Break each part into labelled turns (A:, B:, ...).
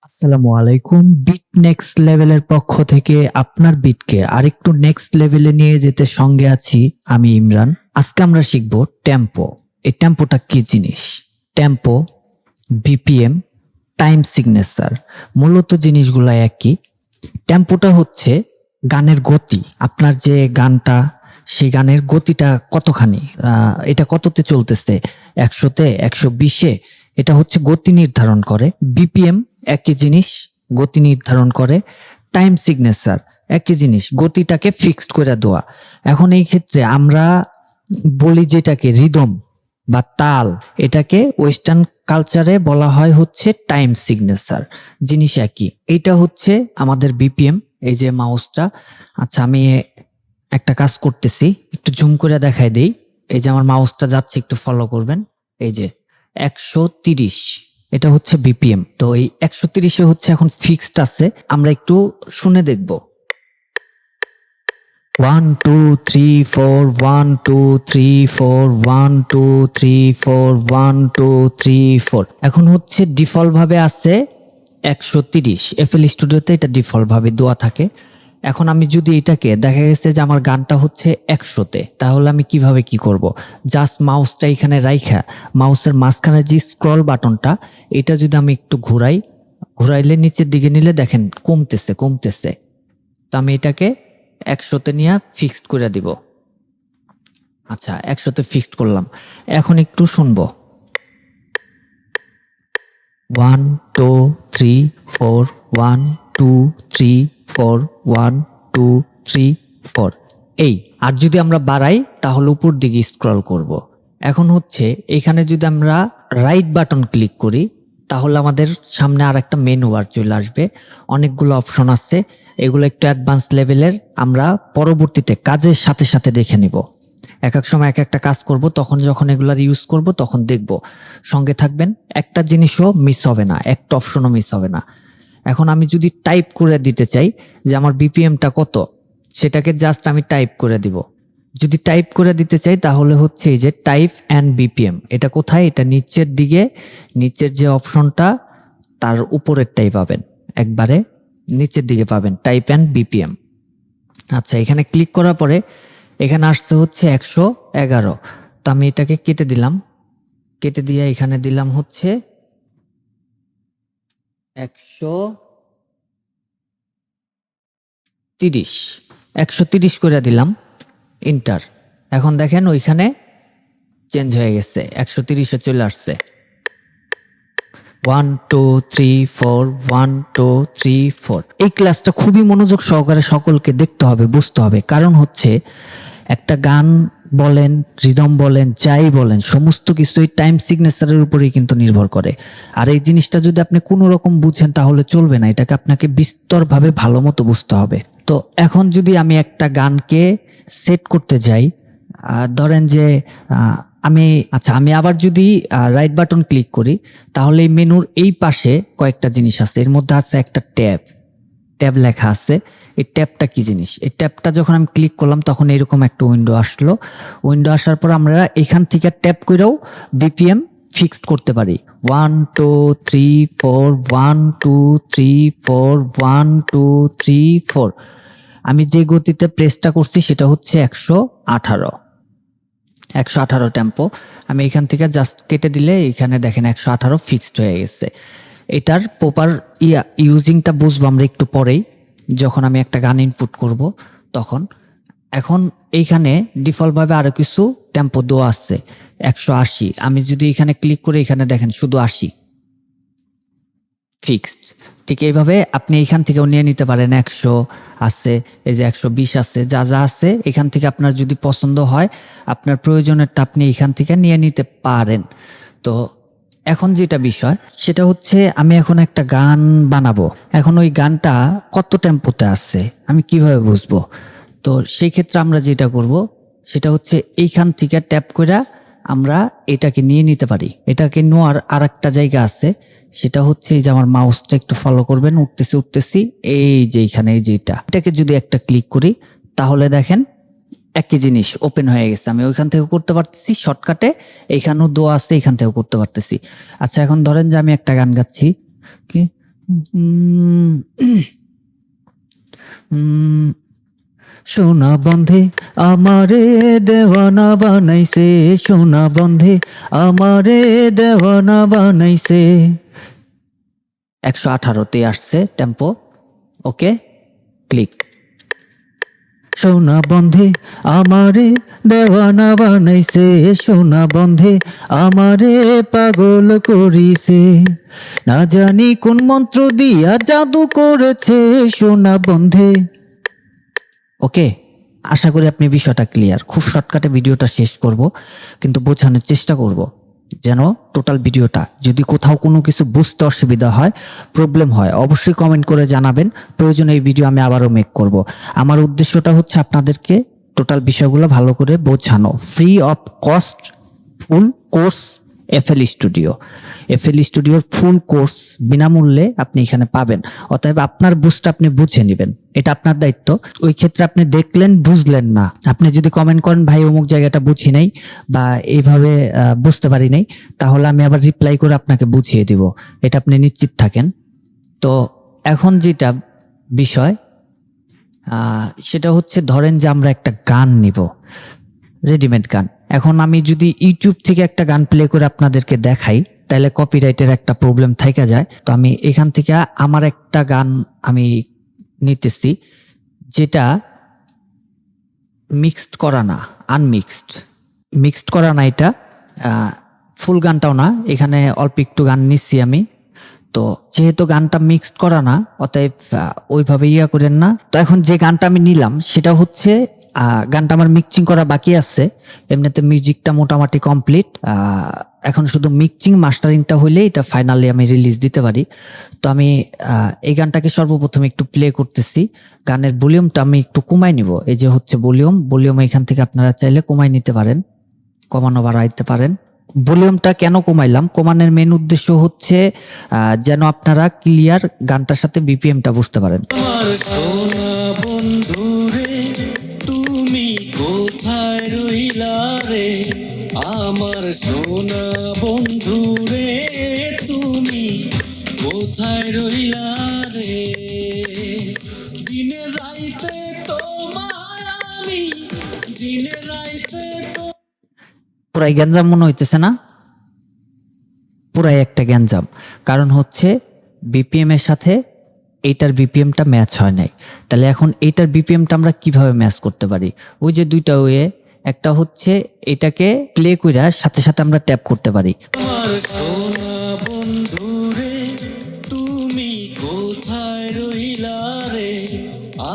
A: আসসালামু আলাইকুম। Bit next লেভেলের পক্ষ থেকে আপনার বিটকে আরেকটু নেক্সট লেভেলে নিয়ে যেতে সঙ্গে আছি আমি ইমরান। আজকে আমরা শিখব টেম্পো। এই টেম্পোটা কি জিনিস? টেম্পো, বিপিএম, টাইম সিগনেচার, মূলত জিনিসগুলো একই। টেম্পোটা হচ্ছে গানের গতি। আপনার যে গানটা, সেই গানের গতিটা কতখানি, এটা কততে চলতেছে, 100-তে, 120-এ, এটা হচ্ছে গতি নির্ধারণ করে। বিপিএম একই জিনিস, গতি নির্ধারণ করে। টাইম সিগনেচার একই জিনিস, গতিটাকে ফিক্সড করে দেওয়া। এখন এই ক্ষেত্রে আমরা বলি যেটাকে রিদম বা তাল, এটাকে ওয়েস্টার্ন কালচারে বলা হয় হচ্ছে টাইম সিগনেচার। জিনিস একই। এইটা হচ্ছে আমাদের বিপিএম। এই যে মাউসটা, আচ্ছা আমি একটা কাজ করতেছি, একটু জুম করে দেখাই দেই। এই যে আমার মাউসটা যাচ্ছে, একটু ফলো করবেন। এই যে 130, এটা হচ্ছে বিপিএম। তো এই 130-এ হচ্ছে এখন ফিক্সড আছে। আমরা একটু শুনে দেখব। 1 2 3 4 1 2 3 4 1 2 3 4 1 2 3 4। এখন হচ্ছে ডিফল্ট ভাবে আছে 130। এফএল স্টুডিওতে এটা ডিফল্ট ভাবে দেওয়া থাকে। এখন আমি যদি এটাকে, দেখা গেছে যে আমার গানটা হচ্ছে 100-তে, তাহলে আমি কিভাবে কি করব? জাস্ট মাউসটা এখানে রাইখা মাউসের মাঝখানে যে স্ক্রল বাটনটা, এটা যদি আমি একটু ঘুরাইলে নিচের দিকে নিলে দেখেন কমতেছে কমতেছে। তো আমি এটাকে 100-তে নিয়ে ফিক্সড করে দিব। আচ্ছা 100-তে ফিক্সড করলাম। এখন একটু শুনবো। 1 2 3 4 1 2 3 4 1 2 3 4। এই আর যদি আমরা বাড়াই তাহলে উপর দিকে স্ক্রল করব। এখন হচ্ছে এখানে যদি আমরা রাইট বাটন ক্লিক করি, তাহলে আমাদের সামনে আর একটা মেনু বার চলে আসবে। অনেকগুলো অপশন আছে, এগুলো একটু অ্যাডভান্স লেভেলের। আমরা পরবর্তীতে কাজের সাথে সাথে দেখে নিব। এক এক সময় এক একটা কাজ করব, তখন যখন এগুলার ইউজ করব তখন দেখব। সঙ্গে থাকবেন, একটা জিনিসও মিস হবে না, একটা অপশনও মিস হবে না। এখন আমি যদি টাইপ করে দিতে চাই যে আমার বিপিএমটা কত, সেটাকে জাস্ট আমি টাইপ করে দিব। যদি টাইপ করে দিতে চাই তাহলে হচ্ছে এই যে টাইপ অ্যান্ড বিপিএম, এটা কোথায়? এটা নিচের দিকে, নিচের যে অপশনটা তার উপরেরটাই পাবেন, একবারে নিচের দিকে পাবেন টাইপ অ্যান্ড বিপিএম। আচ্ছা এখানে ক্লিক করার পরে এখানে আসতে হচ্ছে 111। তো আমি এটাকে কেটে দিলাম, কেটে দিয়ে এখানে দিলাম হচ্ছে 130, 130 করে দিলাম, ইন্টার। এখন দেখেন ওইখানে চেঞ্জ হয়ে গেছে, 130-এ চলে আসছে। 1 2 3 4 1 2 3 4। এই ক্লাসটা খুবই মনোযোগ সহকারে সকলকে দেখতে হবে, বুঝতে হবে। কারণ হচ্ছে একটা গান বলেন, রিদম বলেন, যাই বলেন, সমস্ত কিছুই টাইম সিগনেচারের উপরেই কিন্তু নির্ভর করে। আর এই জিনিসটা যদি আপনি কোনো রকম বুঝেন তাহলে চলবে না, এটাকে আপনাকে বিস্তরভাবে ভালো মতো বুঝতে হবে। তো এখন যদি আমি একটা গানকে সেট করতে যাই, ধরেন যে আমি আবার যদি রাইট বাটন ক্লিক করি, তাহলে এই মেনুর এই পাশে কয়েকটা জিনিস আছে। এর মধ্যে আছে একটা ট্যাব লেখা আছে। এই ট্যাবটা কি জিনিস? এই ট্যাবটা যখন আমি ক্লিক করলাম তখন এরকম একটা উইন্ডো আসলো। উইন্ডো আসার পর আমরা এখান থেকে ট্যাব করেও বিপিএম ফিক্সড করতে পারি। 1 2 3 4 1 2 3 4 1 2 3 4। আমি যে গতিতে প্রেসটা করছি সেটা হচ্ছে 118 টেম্পো। আমি এখান থেকে জাস্ট কেটে দিলে এখানে দেখেন 118 ফিক্সড হয়ে গেছে। এটার প্রপার ইউজিংটা বুঝবো আমরা একটু পরেই, যখন আমি একটা গান ইনপুট করব তখন। এখন এইখানে ডিফল্ট ভাবে আরো কিছু টেম্পো দেওয়া আছে, 180। আমি যদি এখানে ক্লিক করে এখানে দেখেন শুধু 80 ফিক্সড। ঠিক এইভাবে আপনি এখান থেকেও নিয়ে নিতে পারেন। 100 আছে, এই যে 120 আছে, যা যা আছে এখান থেকে আপনার যদি পছন্দ হয়, আপনার প্রয়োজনেরটা আপনি এখান থেকে নিয়ে নিতে পারেন। তো এখন যেটা বিষয় সেটা হচ্ছে আমি এখন একটা গান বানাবো। এখন ওই গানটা কত টেম্পোতে আছে আমি কিভাবে বুঝবো? তো সেই ক্ষেত্রে আমরা যেটা করব সেটা হচ্ছে এইখান থেকে ট্যাপ করে আমরা এটাকে নিয়ে নিতে পারি। এটাকে নেওয়ার আর একটা জায়গা আছে, সেটা হচ্ছে এই যে আমার মাউসটা একটু ফলো করবেন, উঠতেছি এই যে এখানে, এই যে এটাকে যদি একটা ক্লিক করি তাহলে দেখেন একই জিনিস ওপেন হয়ে গেছে। আমি ওইখান থেকে করতে পারতেছি শর্টকাটে, এইখানেও দোয়া আছে, এখান থেকেও করতে পারতেছি। আচ্ছা এখন ধরেন যে আমি একটা গান গাচ্ছি, কি উম, উম, সোনা বন্ধে আমারে দেওয়ানা বানাইছে, সোনা বন্ধে আমারে দেওয়ানা বানাইছে। 118তে আসছে টেম্পো। ওকে, ক্লিক। সোনা বন্ধে আমারে দেওয়ানা বানাইছে, সোনা বন্ধে আমারে পাগল করিছে, না জানি কোন মন্ত্র দিয়া জাদু করেছে সোনা বন্ধে। ওকে, আশা করি আপনি বিষয়টা ক্লিয়ার। খুব শর্টকাটে ভিডিওটা শেষ করব, কিন্তু বোঝানোর চেষ্টা করব যেন টোটাল ভিডিওটা, যদি কোথাও কোনো কিছু বুঝতে অসুবিধা হয়, প্রবলেম হয়, অবশ্যই কমেন্ট করে জানাবেন। প্রয়োজনে এই ভিডিও আমি আবারও মেক করব। আমার উদ্দেশ্যটা হচ্ছে আপনাদেরকে টোটাল বিষয়গুলো ভালো করে বোঝানো। Free of cost full course FL studio, FL স্টুডিওর ফুল কোর্স বিনামূল্যে আপনি এখানে পাবেন। অতএব আপনার বুঝটা আপনি বুঝে নেবেন, এটা আপনার দায়িত্ব। ওই ক্ষেত্রে আপনি দেখলেন বুঝলেন না, আপনি যদি কমেন্ট করেন ভাই অমুক জায়গাটা বুঝি নাই বা এইভাবে বুঝতে পারি নাই, তাহলে আমি আবার রিপ্লাই করে আপনাকে বুঝিয়ে দিব, এটা আপনি নিশ্চিত থাকেন। তো এখন যেটা বিষয় সেটা হচ্ছে, ধরেন যে আমরা একটা গান নিব, রেডিমেড গান। এখন আমি যদি ইউটিউব থেকে একটা গান প্লে করে আপনাদেরকে দেখাই, তাহলে কপিরাইটের একটা প্রবলেম থেকে যায়। তো আমি এখান থেকে আমার একটা গান আমি নিতেছি, যেটা মিক্সড করা না, আনমিক্সড, মিক্সড করা না, এটা ফুল গানটাও না, এখানে অল্প একটু গান নিচ্ছি আমি। তো যেহেতু গানটা মিক্সড করা না, অতএব ওইভাবে ইয়া করেন না। তো এখন যে গানটা আমি নিলাম সেটা হচ্ছে, গানটা আমার মিক্সিং করা বাকি আছে, এমনিতে মিউজিকটা মোটামুটি কমপ্লিট। এখন শুধু মিক্সিং মাস্টারিংটা হইলে এটা ফাইনালি আমি রিলিজ দিতে পারি। তো আমি এই গানটাকে সর্বপ্রথম একটু প্লে করতেছি। গানের ভলিউমটা আমি একটু কমাই নিব। এই যে হচ্ছে ভলিউম এখান থেকে আপনারা চাইলে কমাই নিতে পারেন, কমানো বাড়াইতে পারেন। ভলিউমটা কেন কমাইলাম, কমানোর মেন উদ্দেশ্য হচ্ছে যেন আপনারা ক্লিয়ার গানটার সাথে বিপিএমটা বুঝতে পারেন।
B: আমার সোনা বন্ধুরে তুমি কোথায় রইলা রে, আমার সোনা বন্ধুরে তুমি কোথায় রইলা রে, দিনে রাইতে তোমায় আমি, দিনে রাইতে তো।
A: পুরাই গ্যাঞ্জাম মনে হইতেছে না? পুরাই একটা গ্যাঞ্জাম। কারণ হচ্ছে বিপিএম এর সাথে এইটার বিপিএমটা ম্যাচ হয় নাই। তাহলে এখন এইটার বিপিএমটা আমরা কিভাবে ম্যাচ করতে পারি? ওই যে দুইটা ওয়ে, একটা হচ্ছে এটাকে প্লে কইরা সাথে সাথে আমরা ট্যাপ করতে পারি।
B: আমার সোনা বন্ধুরে তুমি কোথায় রইলা রে,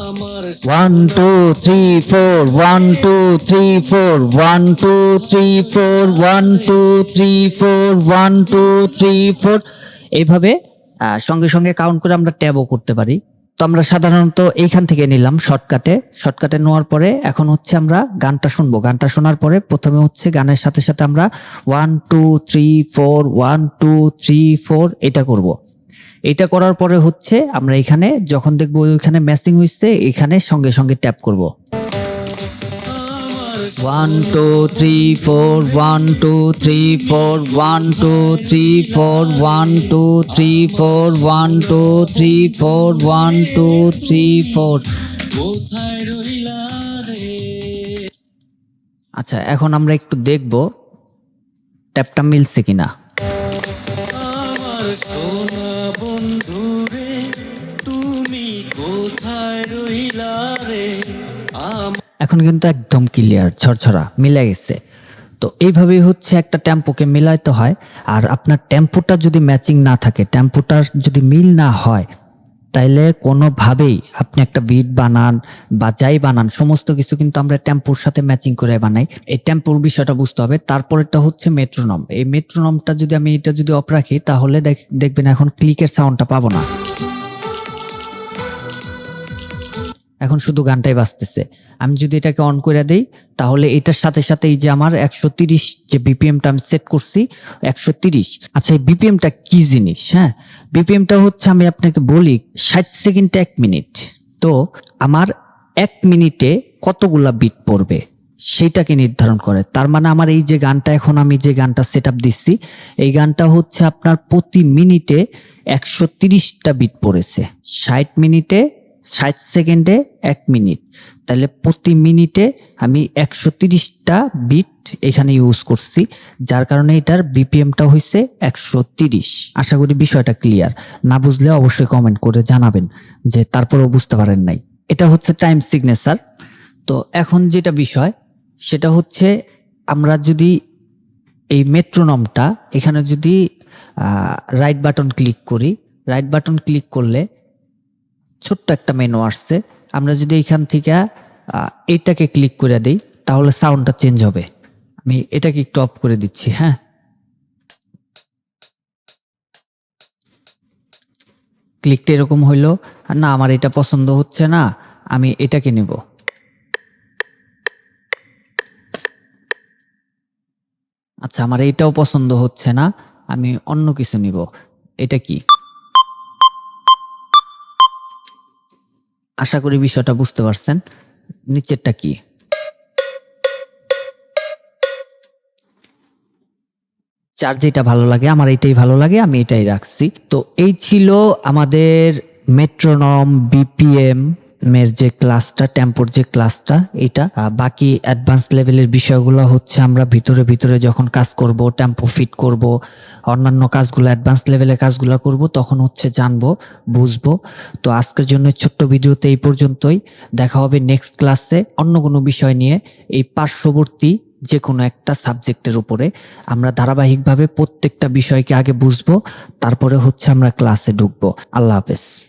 B: আমার
A: 1 2 3 4 1 2 3 4 1 2 3 4 1 2 3 4 1 2 3 4, এইভাবে সঙ্গে সঙ্গে কাউন্ট করে আমরা ট্যাবও করতে পারি। তো আমরা সাধারণত এইখান থেকে নিলাম শর্টকাটে নেওয়ার পরে এখন হচ্ছে আমরা গানটা শুনবো। গানটা শোনার পরে প্রথমে হচ্ছে গানের সাথে সাথে আমরা 1 2 3 4 1 2 3 4 এটা করব। এটা করার পরে হচ্ছে আমরা এখানে যখন দেখবো ওইখানে ম্যাচিং হইছে, এখানে সঙ্গে সঙ্গে ট্যাপ করব। 1 2 3 4 1 2 3 4 1 2 3 4 1 2 3 4 1 2 3 4 1 2 3 4।
B: কোথায় রইলা রে।
A: আচ্ছা, এখন আমরা একটু দেখব ট্যাপটা মিলছে কিনা।
B: আমার সোনা বন্ধুরে তুমি কোথায় রইলা রে,
A: এখন কিন্তু একদম ক্লিয়ার, ঝরঝরা মিলে গেছে। তো এইভাবেই হচ্ছে একটা টেম্পোকে মিলাইতে হয়। আর আপনার টেম্পোটা যদি ম্যাচিং না থাকে, টেম্পোটার যদি মিল না হয়, তাইলে কোনোভাবেই আপনি একটা বিট বানান বা যাই বানান, সমস্ত কিছু কিন্তু আমরা টেম্পোর সাথে ম্যাচিং করে বানাই। এই টেম্পোর বিষয়টা বুঝতে হবে। তারপরেরটা হচ্ছে মেট্রোনম। এই মেট্রোনমটা যদি আমি এটা যদি অফ রাখি, তাহলে দেখবেন এখন ক্লিকের সাউন্ডটা পাবো না, এখন শুধু গানটাই বাজতেছে। আমি যদি এটাকে অন করে দেই, তাহলে এটার সাথে সাথে এই যে আমার 130 যে বিপিএমটা আমি সেট করছি 130। আচ্ছা, এই বিপিএমটা কি জিনিস? হ্যাঁ, বিপিএমটা হচ্ছে, আমি আপনাকে বলি, 60 সেকেন্ডে 1 মিনিট। তো আমার 1 মিনিটে কতগুলা বিট পড়বে সেটাকে নির্ধারণ করে। তার মানে আমার এই যে গানটা, এখন আমি যে গানটা সেট আপ দিচ্ছি, এই গানটা হচ্ছে আপনার প্রতি মিনিটে 130টা বিট পড়েছে। 60 মিনিটে 60 সেকেন্ডে 1 মিনিট, তাহলে প্রতি মিনিটে আমি 130টা বিট এখানে ইউজ করছি, যার কারণে এটার বিপিএমটা হয়েছে 130। আশা করি বিষয়টা ক্লিয়ার। না বুঝলে অবশ্যই কমেন্ট করে জানাবেন যে তারপরেও বুঝতে পারেন নাই। এটা হচ্ছে টাইম সিগনেচার। তো এখন যেটা বিষয় সেটা হচ্ছে, আমরা যদি এই মেট্রোনমটা এখানে যদি রাইট বাটন ক্লিক করি, রাইট বাটন ক্লিক করলে ছোট্ট একটা মেনু আসছে। আমরা যদি এখান থেকে এইটাকে ক্লিক করে দিই তাহলে সাউন্ডটা চেঞ্জ হবে। আমি এটাকে একটু অফ করে দিচ্ছি। হ্যাঁ, ক্লিকটা এরকম হইলো। না, আমার এটা পছন্দ হচ্ছে না, আমি এটাকে নেব। আচ্ছা, আমার এইটাও পছন্দ হচ্ছে না, আমি অন্য কিছু নিব। এটা কি? আশা করি বিষয়টা বুঝতে পারছেন। নিচেরটা কি? যার যেটা ভালো লাগে, আমার এটাই ভালো লাগে, আমি এটাই রাখছি। তো এই ছিল আমাদের মেট্রোনম বিপিএম এর যে ক্লাসটা, টেম্পোর যে ক্লাসটা, এটা। বাকি অ্যাডভান্স লেভেলের বিষয়গুলো হচ্ছে আমরা ভিতরে ভিতরে যখন কাজ করব, টেম্পো ফিট করব, অন্যান্য কাজগুলো, অ্যাডভান্স লেভেলের কাজগুলো করব, তখন হচ্ছে জানবো, বুঝবো। তো আজকের জন্য ছোট্ট ভিডিওতে এই পর্যন্তই। দেখা হবে নেক্সট ক্লাসে অন্য কোনো বিষয় নিয়ে। এই পার্শ্ববর্তী যে কোনো একটা সাবজেক্টের উপরে আমরা ধারাবাহিকভাবে প্রত্যেকটা বিষয়কে আগে বুঝবো, তারপরে হচ্ছে আমরা ক্লাসে ঢুকবো। আল্লাহ হাফেজ।